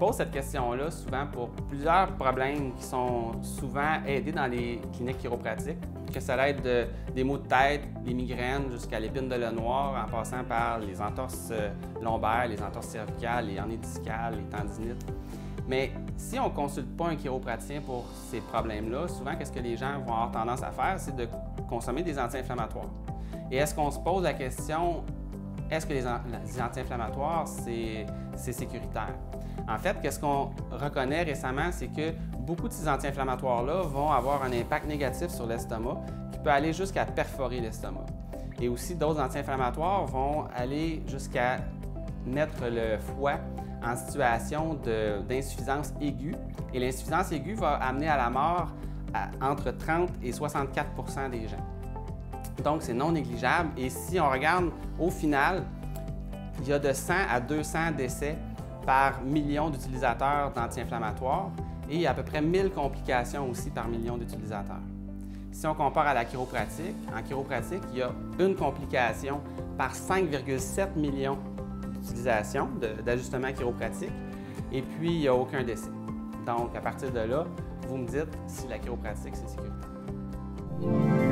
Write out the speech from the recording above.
pose cette question-là souvent pour plusieurs problèmes qui sont souvent aidés dans les cliniques chiropratiques, que ça aide des maux de tête, des migraines, jusqu'à l'épine de l'œil noir, en passant par les entorses lombaires, les entorses cervicales, les hernies discales, les tendinites. Mais si on ne consulte pas un chiropraticien pour ces problèmes-là, souvent, qu'est-ce que les gens vont avoir tendance à faire? C'est de consommer des anti-inflammatoires. Et est-ce qu'on se pose la question, est-ce que les anti-inflammatoires, c'est sécuritaire? En fait, qu'est-ce qu'on reconnaît récemment, c'est que beaucoup de ces anti-inflammatoires-là vont avoir un impact négatif sur l'estomac qui peut aller jusqu'à perforer l'estomac. Et aussi, d'autres anti-inflammatoires vont aller jusqu'à mettre le foie en situation d'insuffisance aiguë. Et l'insuffisance aiguë va amener à la mort entre 30 et 64 des gens. Donc, c'est non négligeable. Et si on regarde au final, il y a de 100 à 200 décès par million d'utilisateurs d'anti-inflammatoires et il y a à peu près 1000 complications aussi par million d'utilisateurs. Si on compare à la chiropratique, en chiropratique, il y a une complication par 5,7 millions d'utilisations d'ajustement chiropratique et puis il n'y a aucun décès. Donc, à partir de là, vous me dites si la chiropratique, c'est sécuritaire.